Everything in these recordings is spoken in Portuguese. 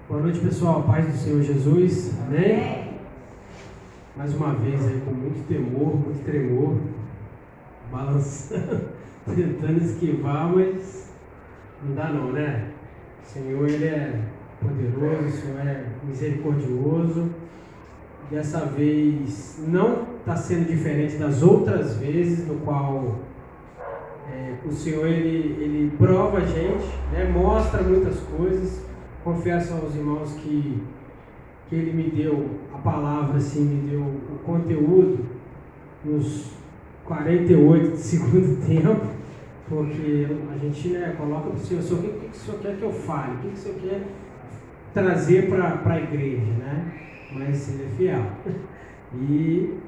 Boa noite, pessoal. Paz do Senhor Jesus. Amém? Mais uma vez aí com muito temor, muito tremor, balançando, tentando esquivar, mas não dá não, né? O Senhor, Ele é poderoso, o Senhor é misericordioso. Dessa vez não está sendo diferente das outras vezes, no qual o Senhor, ele prova a gente, né? Mostra muitas coisas. Confesso aos irmãos que Ele me deu a palavra, assim, me deu o conteúdo nos 48 do segundo tempo, porque a gente, né, coloca para o Senhor, o que o Senhor quer que eu fale, o que o Senhor quer trazer para a igreja, né? Mas Ele é fiel. E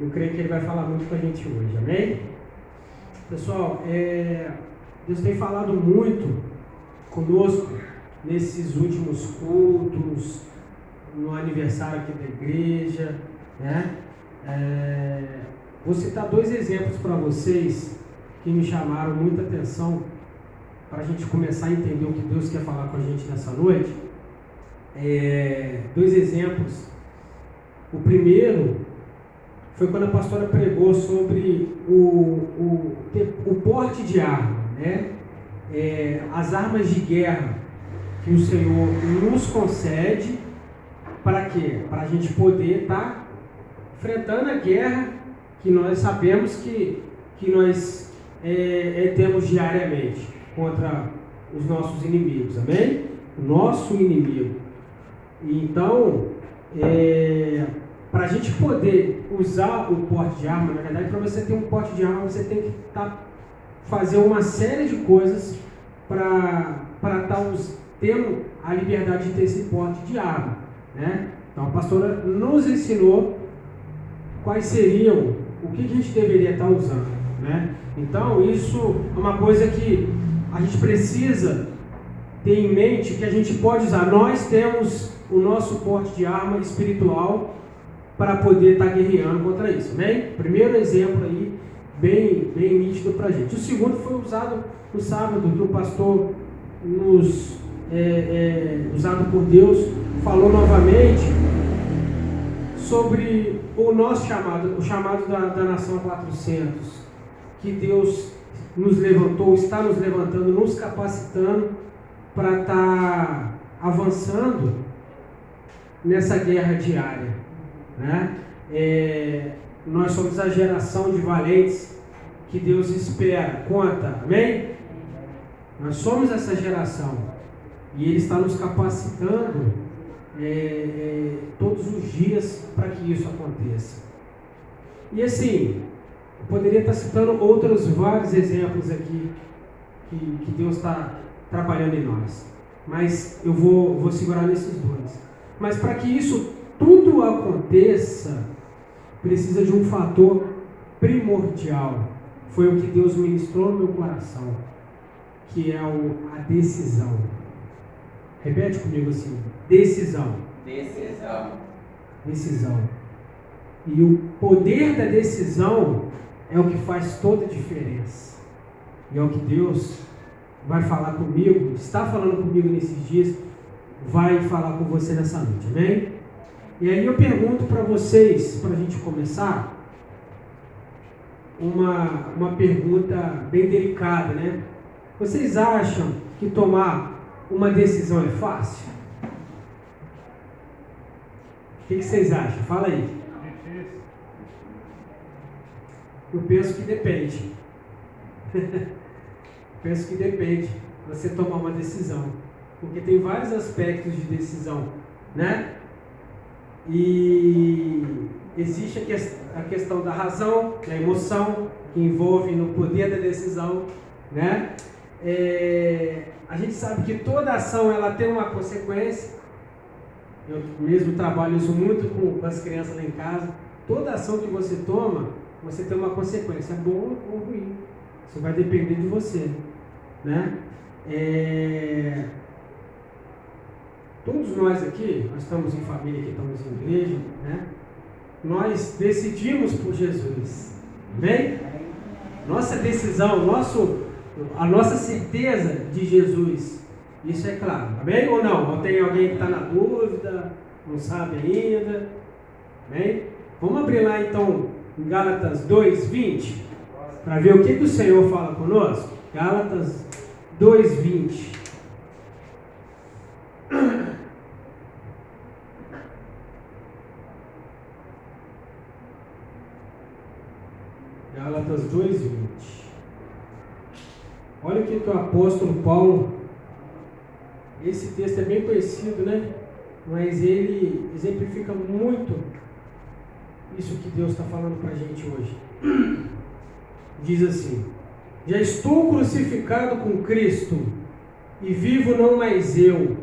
eu creio que Ele vai falar muito com a gente hoje, amém? Pessoal, Deus tem falado muito conosco nesses últimos cultos, no aniversário aqui da igreja, né? Vou citar 2 exemplos para vocês que me chamaram muita atenção para a gente começar a entender o que Deus quer falar com a gente nessa noite. 2 exemplos. O primeiro foi quando a pastora pregou sobre o porte de arma, né? As armas de guerra que o Senhor nos concede, para quê? Para a gente poder estar enfrentando a guerra que nós sabemos que nós temos diariamente contra os nossos inimigos, amém? O nosso inimigo. Então, para a gente poder usar o porte de arma, na verdade, para você ter um porte de arma, você tem que fazer uma série de coisas para estar tendo a liberdade de ter esse porte de arma, né? Então a pastora nos ensinou quais seriam, o que a gente deveria estar usando, né? Então isso é uma coisa que a gente precisa ter em mente, que a gente pode usar. Nós temos o nosso porte de arma espiritual para poder estar guerreando contra isso, né? Primeiro exemplo aí, bem nítido para a gente. O segundo foi usado no sábado, que o pastor usado por Deus, falou novamente sobre o nosso chamado, o chamado da Nação 400, que Deus nos levantou, está nos levantando, nos capacitando para estar avançando nessa guerra diária, né? Nós somos a geração de valentes que Deus espera, conta, amém? Nós somos essa geração. E Ele está nos capacitando todos os dias para que isso aconteça. E assim, eu poderia estar citando outros vários exemplos aqui que Deus está trabalhando em nós. Mas eu vou segurar nesses 2. Mas para que isso tudo aconteça, precisa de um fator primordial. Foi o que Deus ministrou no meu coração, que é a decisão. Repete comigo assim: decisão. Decisão. E o poder da decisão é o que faz toda a diferença. E é o que Deus vai falar comigo, está falando comigo nesses dias, vai falar com você nessa noite, amém? E aí eu pergunto para vocês, para a gente começar, uma pergunta bem delicada, né? Vocês acham que tomar uma decisão é fácil? O que vocês acham? Fala aí. Eu penso que depende. Penso que depende você tomar uma decisão. Porque tem vários aspectos de decisão, né? E existe a questão da razão, da emoção, que envolve no poder da decisão, né? A gente sabe que toda ação ela tem uma consequência. Eu mesmo trabalho isso muito com as crianças lá em casa. Toda ação que você toma, você tem uma consequência, boa ou ruim. Isso vai depender de você, né? Todos nós aqui, nós estamos em família, aqui estamos em igreja, né? Nós decidimos por Jesus, amém? Nossa decisão, a nossa certeza de Jesus Isso é claro, amém ou não? Ou tem alguém que está na dúvida, não sabe ainda? Amém? Vamos abrir lá então em Gálatas 2:20 para ver o que o Senhor fala conosco. Gálatas 2:20. Gálatas 2:20. Olha o que o apóstolo Paulo, esse texto é bem conhecido, né? Mas ele exemplifica muito isso que Deus está falando para a gente hoje. Diz assim: já estou crucificado com Cristo, e vivo não mais eu,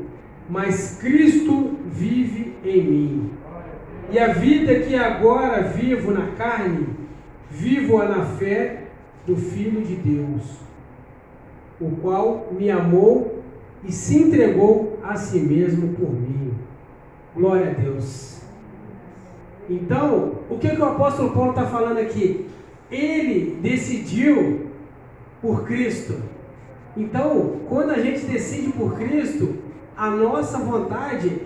mas Cristo vive em mim. E a vida que agora vivo na carne, vivo-a na fé do Filho de Deus, o qual me amou e se entregou a si mesmo por mim. Glória a Deus. Então, o que o apóstolo Paulo está falando aqui? Ele decidiu por Cristo. Então, quando a gente decide por Cristo, a nossa vontade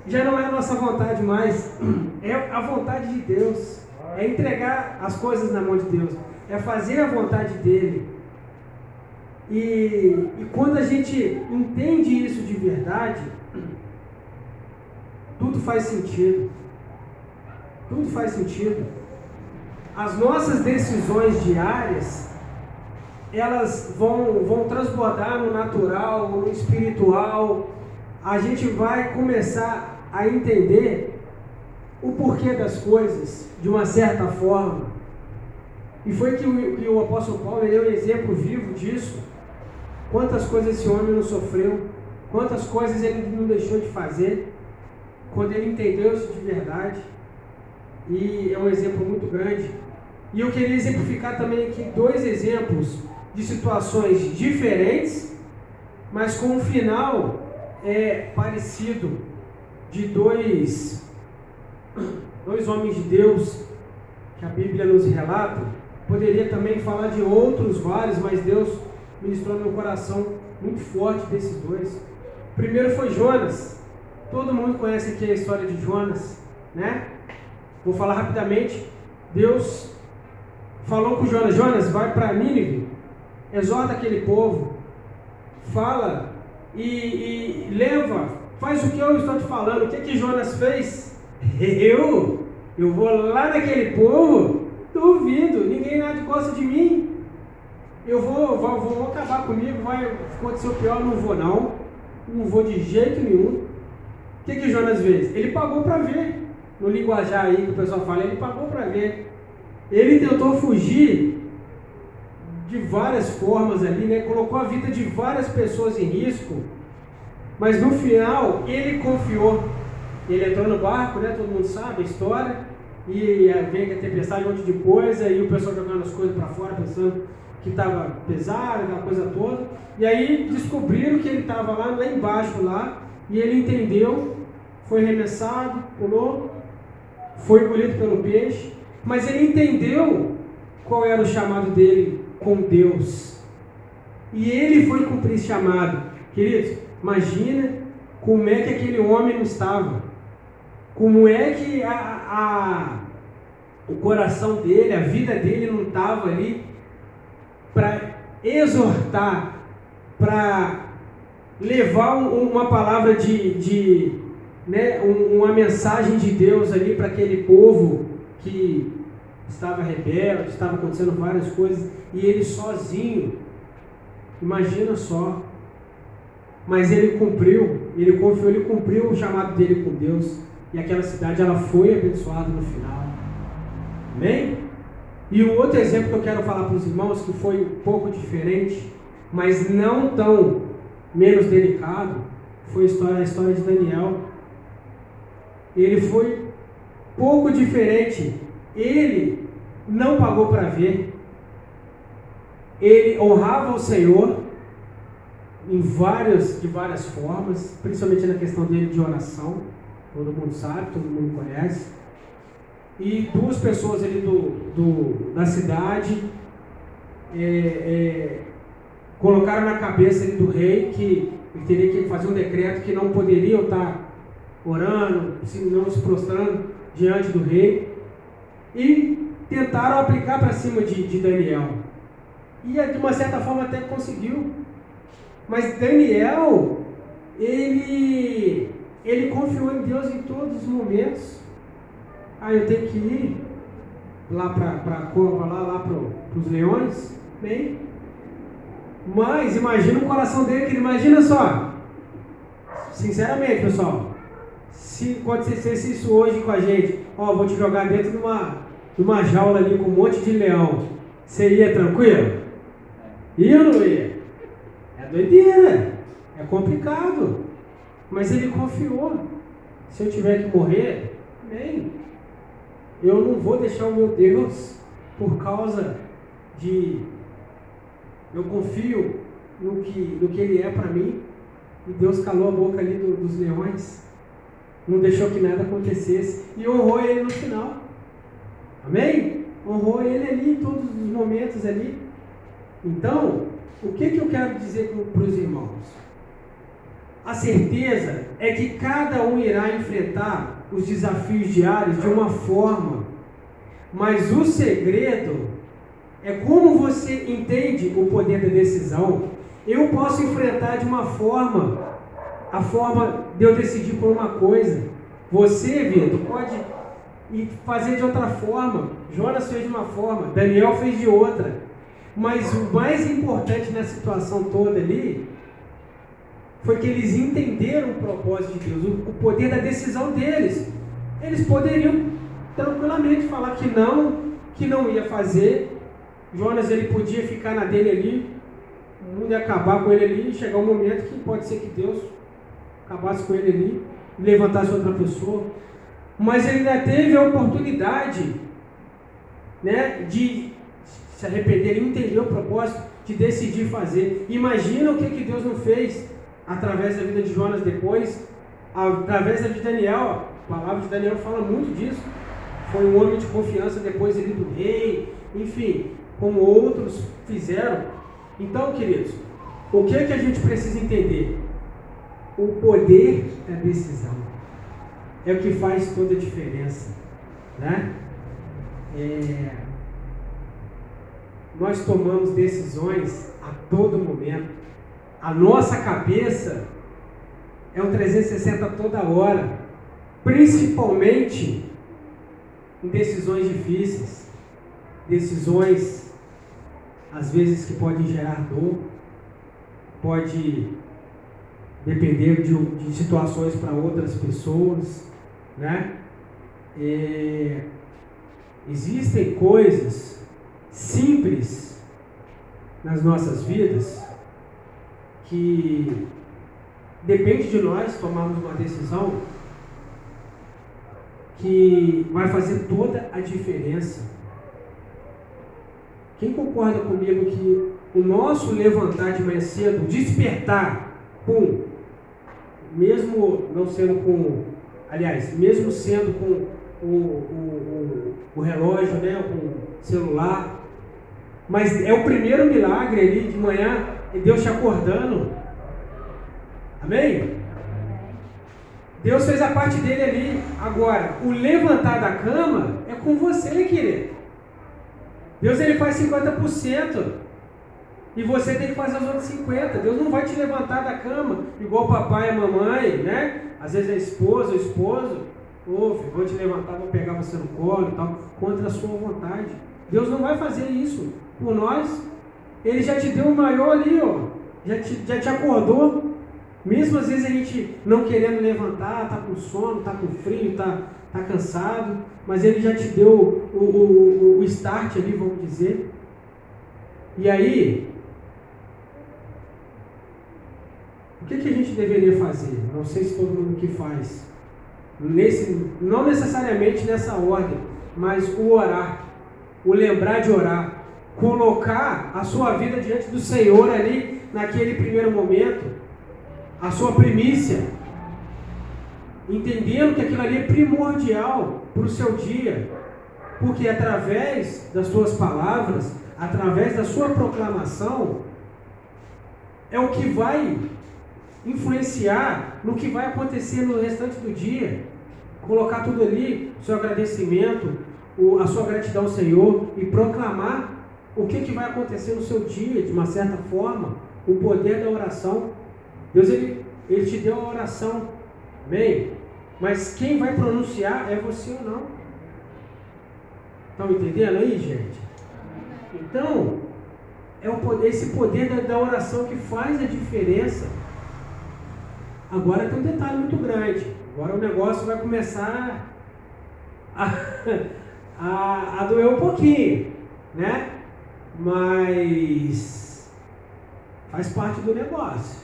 já não é a nossa vontade mais, é a vontade de Deus. É entregar as coisas na mão de Deus, é fazer a vontade dele. E quando a gente entende isso de verdade, tudo faz sentido. Tudo faz sentido. As nossas decisões diárias, elas vão transbordar no natural, no espiritual. A gente vai começar a entender o porquê das coisas, de uma certa forma. E foi que o apóstolo Paulo deu um exemplo vivo disso. Quantas coisas esse homem não sofreu, quantas coisas ele não deixou de fazer, quando ele entendeu isso de verdade. E é um exemplo muito grande. E eu queria exemplificar também aqui 2 exemplos de situações diferentes, mas com um final parecido, de dois homens de Deus que a Bíblia nos relata. Poderia também falar de outros vários, mas Deus ministrou no meu coração muito forte desses 2. O primeiro foi Jonas. Todo mundo conhece aqui a história de Jonas, né? Vou falar rapidamente. Deus falou com Jonas: Jonas, vai para Nínive, exorta aquele povo, fala e leva, faz o que eu estou te falando. O que Jonas fez? Eu vou lá naquele povo, duvido, ninguém lá gosta de mim, eu vou acabar comigo, vai acontecer o pior, não vou de jeito nenhum. O que Jonas fez? Ele pagou para ver. No linguajar aí que o pessoal fala, ele pagou para ver. Ele tentou fugir de várias formas ali, né? Colocou a vida de várias pessoas em risco, mas no final ele confiou. Ele entrou no barco, né? Todo mundo sabe a história, e vem que a tempestade, um monte de coisa, e o pessoal jogando as coisas para fora, pensando que estava pesado, aquela coisa toda. E aí descobriram que ele estava lá embaixo, e ele entendeu, foi arremessado, pulou, foi engolido pelo peixe, mas ele entendeu qual era o chamado dele com Deus, e ele foi cumprir esse chamado. Queridos, imagina como é que aquele homem não estava, como é que o coração dele, a vida dele não estava ali para exortar, para levar uma palavra uma mensagem de Deus ali para aquele povo que estava rebelde, estava acontecendo várias coisas, e ele sozinho, imagina só. Mas ele cumpriu, ele confiou, ele cumpriu o chamado dele com Deus, e aquela cidade ela foi abençoada no final. Amém? E o outro exemplo que eu quero falar para os irmãos, que foi um pouco diferente, mas não tão menos delicado, foi a história de Daniel. Ele foi pouco diferente. Ele não pagou para ver. Ele honrava o Senhor de várias formas, principalmente na questão dele de oração. Todo mundo sabe, todo mundo conhece. E 2 pessoas ali da cidade colocaram na cabeça ali do rei que ele teria que fazer um decreto que não poderiam estar orando, não se prostrando diante do rei, e tentaram aplicar para cima de Daniel. E de uma certa forma até conseguiu. Mas Daniel, ele confiou em Deus em todos os momentos. Eu tenho que ir lá para a cova, lá para os leões. Bem, mas imagina o coração dele, que ele imagina só. Sinceramente, pessoal, se acontecesse isso hoje com a gente, vou te jogar dentro de uma jaula ali com um monte de leão, você ia tranquilo? Ia ou não ia? É doideira, é complicado, mas ele confiou. Se eu tiver que morrer, bem, eu não vou deixar o meu Deus por causa de... Eu confio no que Ele é para mim, e Deus calou a boca ali dos leões, não deixou que nada acontecesse, e honrou ele no final. Amém? Honrou ele ali em todos os momentos ali. Então, o que eu quero dizer para os irmãos? A certeza é que cada um irá enfrentar os desafios diários de uma forma, mas o segredo é como você entende o poder da decisão. Eu posso enfrentar de uma forma, a forma de eu decidir por uma coisa. Você, Vitor, pode fazer de outra forma. Jonas fez de uma forma, Daniel fez de outra. Mas o mais importante nessa situação toda ali foi que eles entenderam o propósito de Deus, o poder da decisão deles. Eles poderiam tranquilamente falar que não ia fazer. Jonas, ele podia ficar na dele ali, o mundo ia acabar com ele ali, e chegar um momento que pode ser que Deus acabasse com ele ali, e levantasse outra pessoa. Mas ele ainda teve a oportunidade, né, de se arrepender, entender o propósito, de decidir fazer. Imagina o que Deus não fez através da vida de Jonas depois, através da vida de Daniel. A palavra de Daniel fala muito disso. Foi um homem de confiança depois ali do rei, enfim, como outros fizeram. Então, queridos, o que a gente precisa entender? O poder da decisão é o que faz toda a diferença, né? Nós tomamos decisões a todo momento. A nossa cabeça é um 360 toda hora, principalmente em decisões difíceis, decisões às vezes que podem gerar dor, pode depender de situações para outras pessoas, né? Existem coisas simples nas nossas vidas que depende de nós tomarmos uma decisão que vai fazer toda a diferença. Quem concorda comigo que o nosso levantar de manhã cedo, despertar, mesmo não sendo mesmo sendo com o relógio, né, com o celular, mas é o primeiro milagre ali de manhã, é Deus te acordando. Amém? Deus fez a parte dele ali. Agora, o levantar da cama é com você, querido. Deus, ele faz 50% e você tem que fazer os outros 50%. Deus não vai te levantar da cama igual o papai e a mamãe, né? Às vezes a esposa, o esposo, filho, vou te levantar, vou pegar você no colo e tal, contra a sua vontade. Deus não vai fazer isso por nós. Ele já te deu o maior ali, já te acordou. Mesmo às vezes a gente não querendo levantar, está com sono, está com frio, está cansado, mas Ele já te deu o start ali, vamos dizer. E aí, o que a gente deveria fazer? Não sei se todo mundo que faz, não necessariamente nessa ordem, mas o orar, o lembrar de orar, colocar a sua vida diante do Senhor ali, naquele primeiro momento, a sua primícia, entendendo que aquilo ali é primordial para o seu dia, porque através das suas palavras, através da sua proclamação, é o que vai influenciar no que vai acontecer no restante do dia. Colocar tudo ali, o seu agradecimento, a sua gratidão ao Senhor e proclamar o que vai acontecer no seu dia, de uma certa forma, o poder da oração. Deus, Ele te deu a oração, amém? Mas quem vai pronunciar é você ou não. Estão entendendo aí, gente? Então, é esse poder da oração que faz a diferença. Agora tem um detalhe muito grande. Agora o negócio vai começar a doer um pouquinho, né? Mas faz parte do negócio.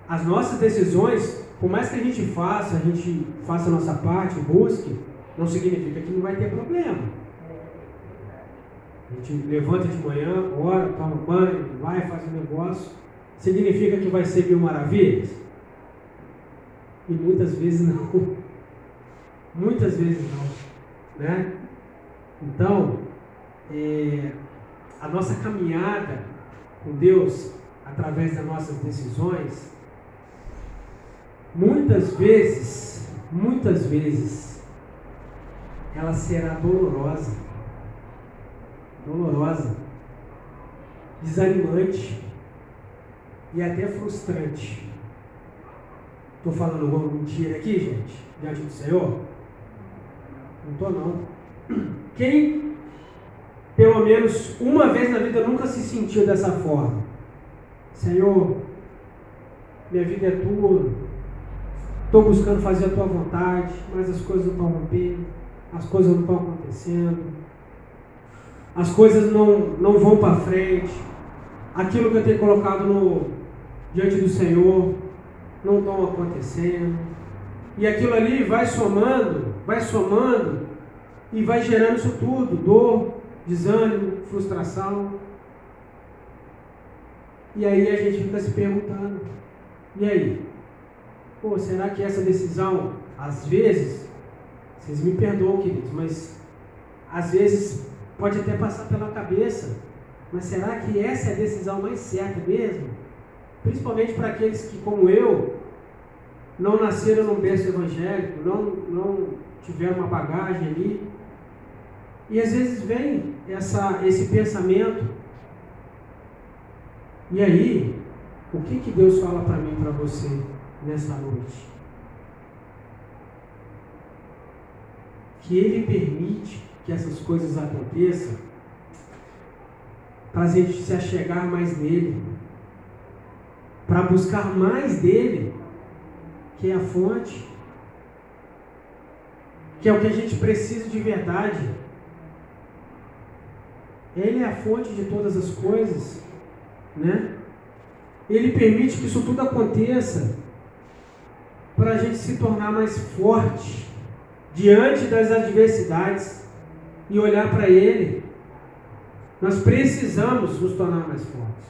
As nossas decisões, por mais que a gente faça a nossa parte, busque, não significa que não vai ter problema. A gente levanta de manhã, ora, toma banho, vai, faz um negócio. Significa que vai ser mil maravilhas? E muitas vezes não. Muitas vezes não, né? Então, a nossa caminhada com Deus, através das nossas decisões, muitas vezes, ela será dolorosa, desanimante e até frustrante. Estou falando alguma mentira aqui, gente, diante do Senhor? Não estou, não. Quem, pelo menos uma vez na vida, nunca se sentiu dessa forma? Senhor, minha vida é tua, estou buscando fazer a tua vontade, mas as coisas não estão rompendo, as coisas não estão acontecendo, as coisas não vão para frente, aquilo que eu tenho colocado diante do Senhor não estão acontecendo, e aquilo ali vai somando e vai gerando isso tudo, dor, desânimo, frustração. E aí a gente fica se perguntando, e aí? Pô, será que essa decisão, às vezes, vocês me perdoam, queridos, mas às vezes pode até passar pela cabeça, mas será que essa é a decisão mais certa mesmo? Principalmente para aqueles que, como eu, não nasceram num berço evangélico, não tiveram uma bagagem ali. E às vezes vem esse pensamento. E aí, o que Deus fala para mim e para você nessa noite? Que Ele permite que essas coisas aconteçam para a gente se achegar mais nele, para buscar mais dele, que é a fonte, que é o que a gente precisa de verdade. Ele é a fonte de todas as coisas, né? Ele permite que isso tudo aconteça para a gente se tornar mais forte diante das adversidades e olhar para Ele. Nós precisamos nos tornar mais fortes.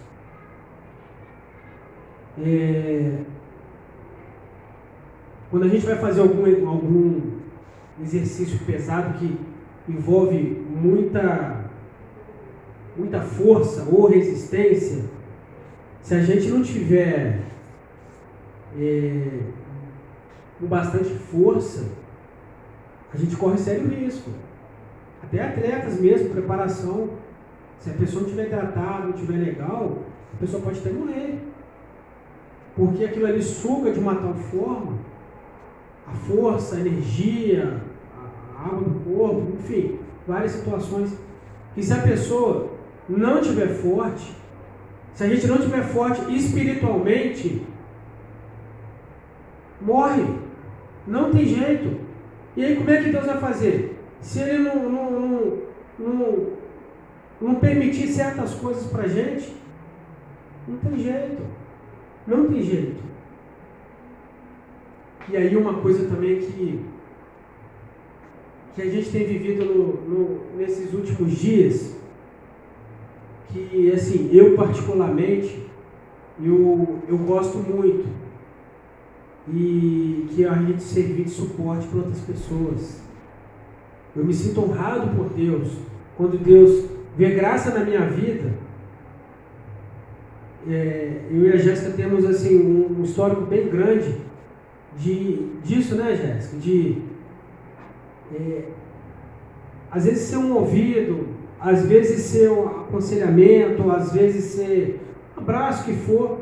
Quando a gente vai fazer algum exercício pesado que envolve muita força ou resistência, se a gente não tiver com bastante força, a gente corre sério risco. Até atletas mesmo, preparação, se a pessoa não estiver hidratada, não estiver legal, a pessoa pode até morrer. Porque aquilo ali suga de uma tal forma a força, a energia, a água do corpo, enfim, várias situações. E se a pessoa não estiver forte, se a gente não estiver forte espiritualmente, morre. Não tem jeito. E aí como é que Deus vai fazer? Se Ele não permitir certas coisas para a gente, não tem jeito. Não tem jeito. E aí uma coisa também que a gente tem vivido nesses últimos dias, que assim, eu particularmente, eu gosto muito, e que a gente servir de suporte para outras pessoas. Eu me sinto honrado por Deus, quando Deus vê graça na minha vida. eu e a Jéssica temos assim, um histórico bem grande disso, né, Jéssica? Às vezes ser um ouvido, às vezes ser um aconselhamento, às vezes ser um abraço, que for.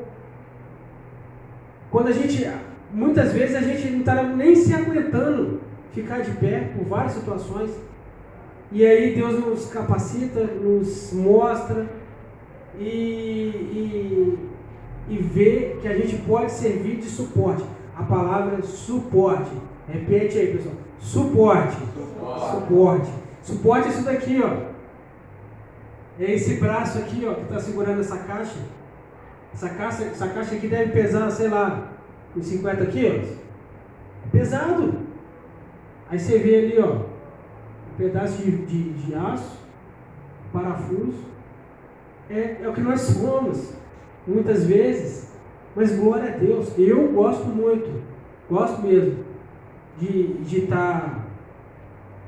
Muitas vezes a gente não está nem se aguentando ficar de pé por várias situações. E aí Deus nos capacita, nos mostra e vê que a gente pode servir de suporte. A palavra suporte. Repete aí, pessoal. Suporte. Suporte é isso daqui, ó. É esse braço aqui, ó, que está segurando essa caixa. Essa caixa aqui deve pesar, sei lá, uns 50 quilos. É pesado. Aí você vê ali, ó, um pedaço de aço, parafuso. É o que nós somos, muitas vezes. Mas glória a Deus. Eu gosto muito, gosto mesmo de estar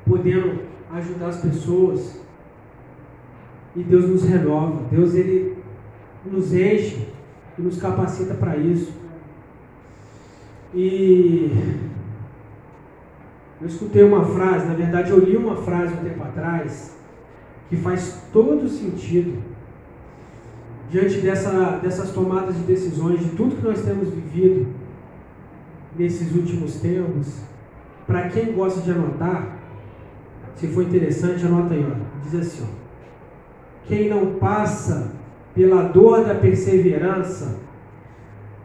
podendo ajudar as pessoas. E Deus nos renova. Deus, Ele nos enche e nos capacita para isso. E eu escutei uma frase, na verdade eu li uma frase um tempo atrás, que faz todo sentido diante dessas tomadas de decisões, de tudo que nós temos vivido nesses últimos tempos. Para quem gosta de anotar, se for interessante, anota aí, ó. Diz assim, ó: quem não passa pela dor da perseverança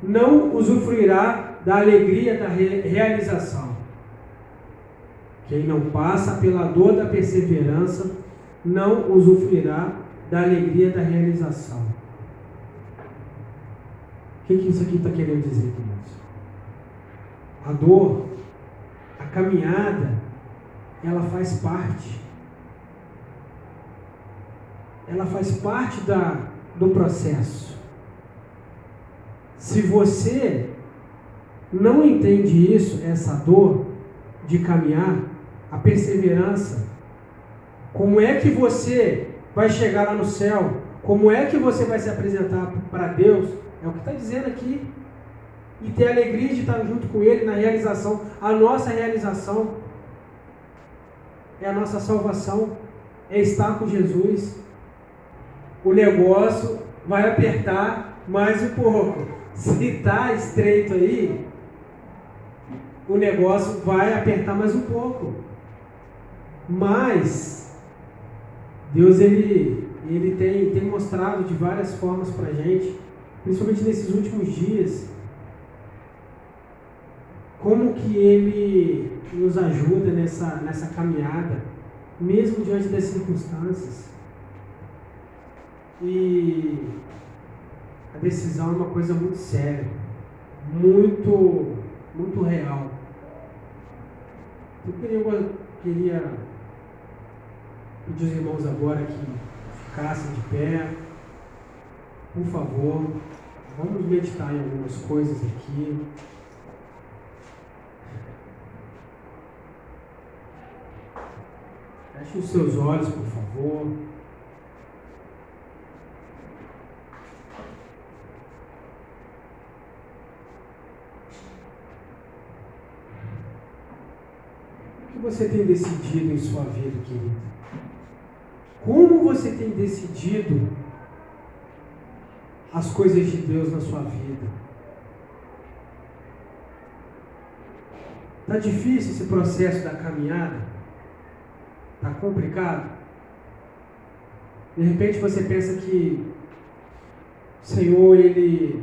não usufruirá da alegria da realização. Quem não passa pela dor da perseverança não usufruirá da alegria da realização. O que isso aqui está querendo dizer, queridos? A dor, a caminhada, ela faz parte. Ela faz parte do processo. Se você não entende isso, essa dor de caminhar, a perseverança, como é que você vai chegar lá no céu? Como é que você vai se apresentar para Deus? É o que está dizendo aqui. E ter a alegria de estar junto com Ele na realização. A nossa realização é a nossa salvação, é estar com Jesus. O negócio vai apertar mais um pouco. Se está estreito aí, o negócio vai apertar mais um pouco. Mas Deus ele tem mostrado de várias formas para a gente, principalmente nesses últimos dias, como que Ele nos ajuda nessa caminhada, mesmo diante das circunstâncias. E a decisão é uma coisa muito séria, muito, muito real. Eu queria pedir aos irmãos agora que ficassem de pé. Por favor, vamos meditar em algumas coisas aqui. Feche os seus olhos, por favor. O que você tem decidido em sua vida, querido? Como você tem decidido as coisas de Deus na sua vida? Está difícil esse processo da caminhada? Está complicado? De repente você pensa que o Senhor, Ele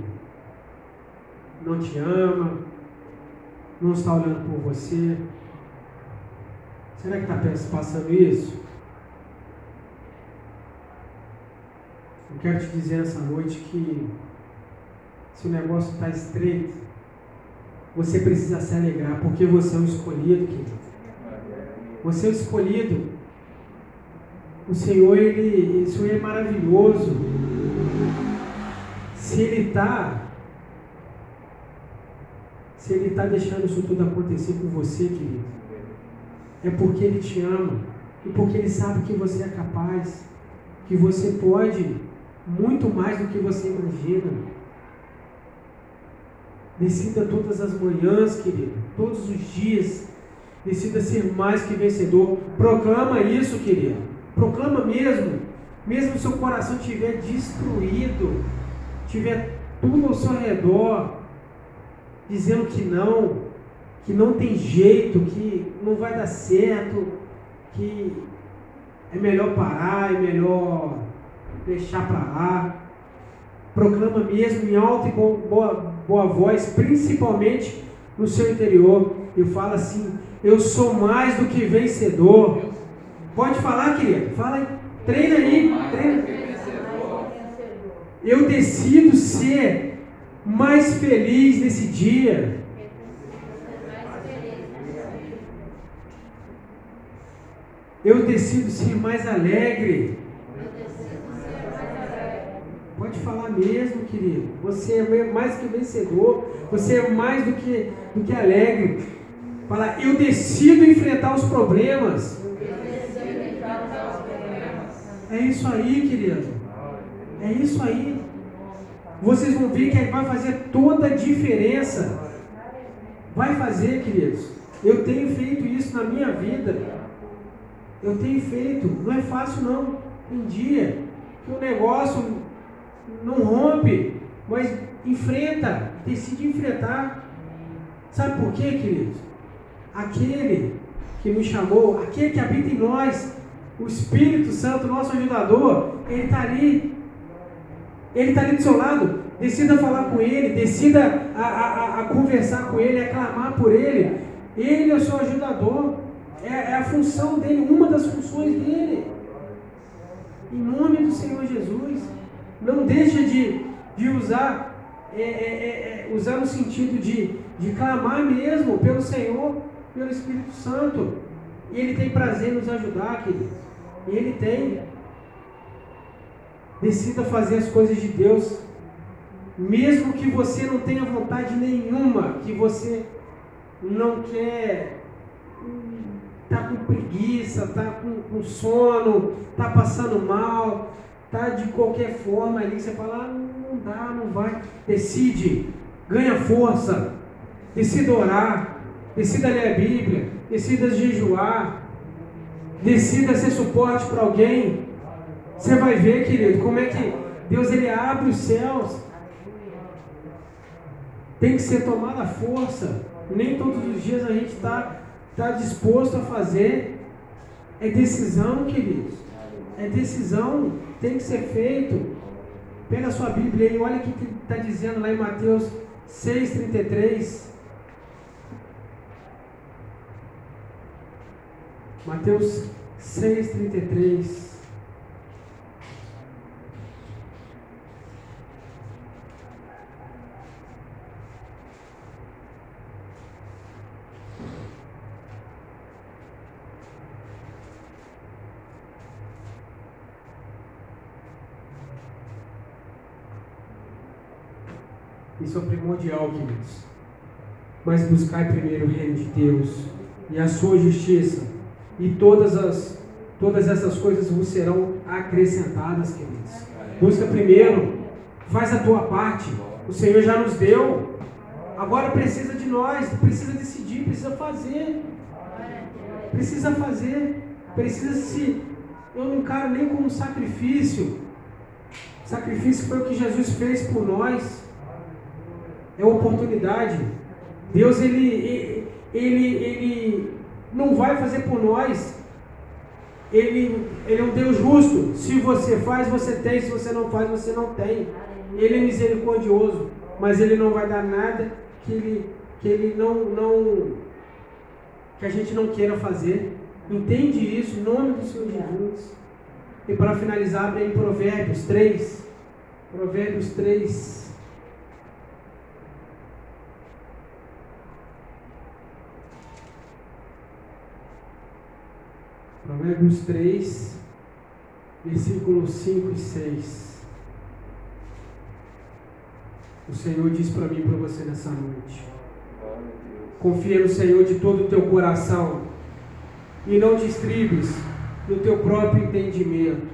não te ama, não está olhando por você. Será que está passando isso? Eu quero te dizer essa noite que se o negócio está estreito, você precisa se alegrar, porque você é um escolhido, querido. Você é o escolhido. O Senhor, o Senhor é maravilhoso. Se Ele está deixando isso tudo acontecer com você, querido, é porque Ele te ama e porque Ele sabe que você é capaz, que você pode muito mais do que você imagina. Decida todas as manhãs, querido, todos os dias. Decida ser mais que vencedor. Proclama isso, querido. Proclama mesmo. Mesmo se o seu coração estiver destruído, tiver tudo ao seu redor, dizendo que não tem jeito, que não vai dar certo, que é melhor parar, é melhor deixar para lá. Proclama mesmo em alta e boa voz, principalmente no seu interior. E fala assim: eu sou mais do que vencedor. Pode falar, querido. Fala aí. Treina aí. Treina. Eu decido ser mais feliz nesse dia. Eu decido ser mais alegre. Pode falar mesmo, querido. Você é mais que vencedor. Você é mais do que alegre. Fala: eu decido enfrentar os problemas. É isso aí, querido. É isso aí. Vocês vão ver que vai fazer toda a diferença. Vai fazer, queridos. Eu tenho feito isso na minha vida. Eu tenho feito. Não é fácil, não. Tem dia que o negócio não rompe, mas enfrenta. Decide enfrentar. Sabe por quê, queridos? Aquele que nos chamou, aquele que habita em nós, o Espírito Santo, nosso ajudador, Ele está ali. Ele está ali do seu lado. Decida falar com Ele, decida a conversar com Ele, a clamar por Ele. Ele é o seu ajudador. É a função dele, uma das funções dele. Em nome do Senhor Jesus. Não deixa de usar, usar no sentido de clamar mesmo pelo Senhor, pelo Espírito Santo. Ele tem prazer em nos ajudar, queridos. Ele tem. Decida fazer as coisas de Deus, mesmo que você não tenha vontade nenhuma, que você não quer, está com preguiça, está com sono, está passando mal, está de qualquer forma ali, você fala: não dá, não vai. Decide, ganha força, decida orar, decida ler a Bíblia, decida jejuar, decida ser suporte para alguém. Você vai ver, querido, como é que Deus ele abre os céus. Tem que ser tomada a força. Nem todos os dias a gente está disposto a fazer. É decisão, queridos. É decisão. Tem que ser feito. Pega a sua Bíblia aí, olha o que está dizendo lá em Mateus 6,33. Mateus 6,33. Isso é primordial, queridos. Mas buscai primeiro o reino de Deus e a sua justiça, e todas essas coisas vos serão acrescentadas, queridos. Busca primeiro, faz a tua parte. O Senhor já nos deu. Agora precisa de nós, precisa decidir, precisa fazer. Precisa fazer. Precisa se... Eu não encaro nem como sacrifício. Sacrifício foi o que Jesus fez por nós. É oportunidade. Deus, ele não vai fazer por nós. Ele é um Deus justo. Se você faz, você tem. Se você não faz, você não tem. Ele é misericordioso, mas Ele não vai dar nada que a gente não queira fazer. Entende isso, em nome do Senhor Jesus. E para finalizar, abre aí Provérbios 3. Provérbios 3. Provérbios 3, versículos 5 e 6. O Senhor diz para mim e para você nessa noite: confia no Senhor de todo o teu coração e não te estribes no teu próprio entendimento.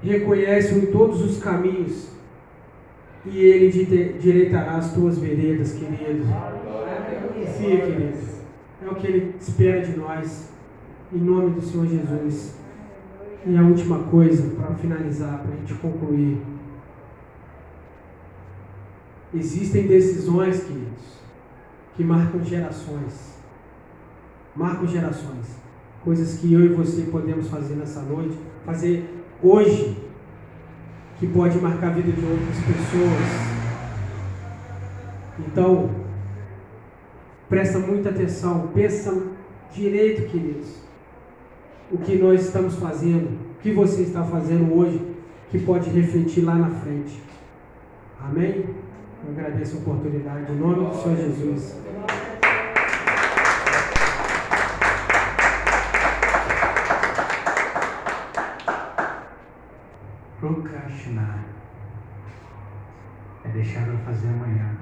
Reconhece-o em todos os caminhos e Ele direitará as tuas veredas, querido. Confia, querido. É o que Ele espera de nós, em nome do Senhor Jesus. E a última coisa, para finalizar, para a gente concluir. Existem decisões, queridos, que marcam gerações. Marcam gerações. Coisas que eu e você podemos fazer nessa noite, fazer hoje, que pode marcar a vida de outras pessoas. Então, presta muita atenção, pensa direito, queridos, o que nós estamos fazendo, o que você está fazendo hoje, que pode refletir lá na frente. Amém? Eu agradeço a oportunidade, em nome do Senhor Jesus. Procrastinar é deixar para fazer amanhã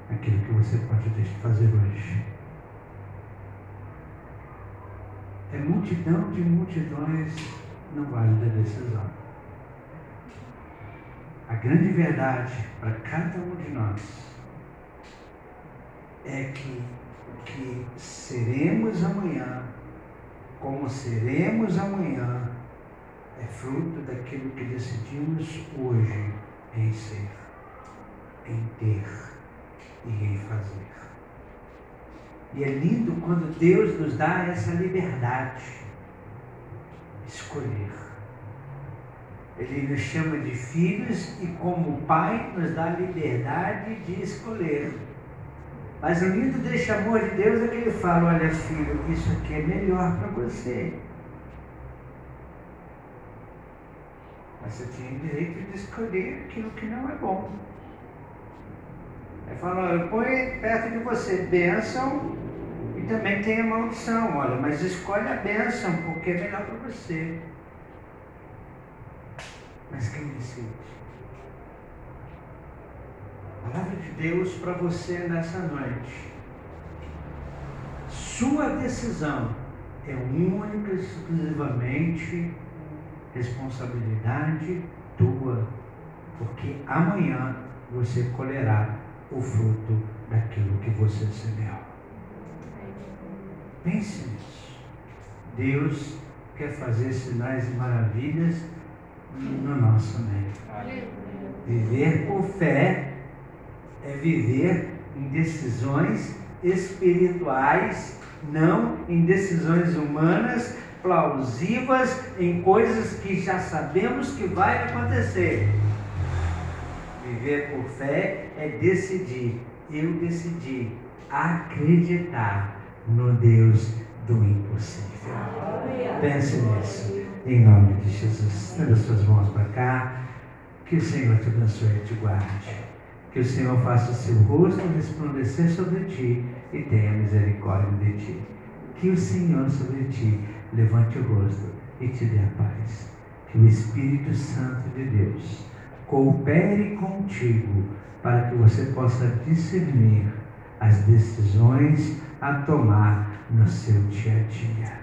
aquilo que você pode deixar de fazer hoje. É multidão de multidões não vale da decisão. A grande verdade para cada um de nós é que seremos amanhã, como seremos amanhã, é fruto daquilo que decidimos hoje em ser, em ter e em fazer. E é lindo quando Deus nos dá essa liberdade de escolher. Ele nos chama de filhos e, como Pai, nos dá a liberdade de escolher. Mas o lindo deste amor de Deus é que Ele fala: olha, filho, isso aqui é melhor para você. Mas você tem o direito de escolher aquilo que não é bom. Ele fala: olha, põe perto de você bênção e também tem a maldição. Olha, mas escolhe a bênção porque é melhor para você. Mas quem decide? A palavra de Deus para você nessa noite. Sua decisão é única e exclusivamente responsabilidade tua, porque amanhã você colherá o fruto daquilo que você semeou. Pense nisso. Deus quer fazer sinais e maravilhas no nosso meio. Viver por fé é viver em decisões espirituais, não em decisões humanas, plausíveis, em coisas que já sabemos que vai acontecer. Viver por fé é decidir. Eu decidi acreditar no Deus do impossível. Pense nisso, em nome de Jesus. Estenda as suas mãos para cá. Que o Senhor te abençoe e te guarde. Que o Senhor faça o seu rosto resplandecer sobre ti e tenha misericórdia de ti. Que o Senhor sobre ti levante o rosto e te dê a paz. Que o Espírito Santo de Deus coopere contigo para que você possa discernir as decisões a tomar no seu dia a dia.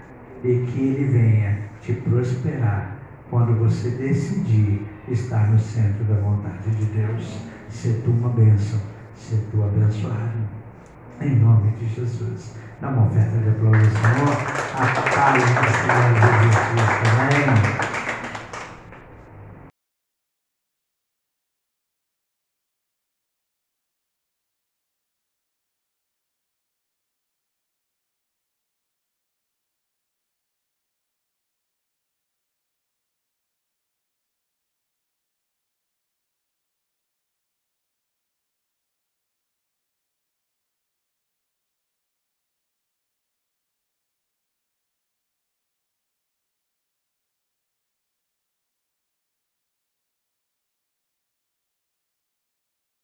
E que Ele venha te prosperar quando você decidir estar no centro da vontade de Deus. Ser tu uma bênção, ser tu abençoado. Em nome de Jesus. Dá uma oferta de aplauso ao Senhor. A paz do Senhor Jesus Cristo. Amém.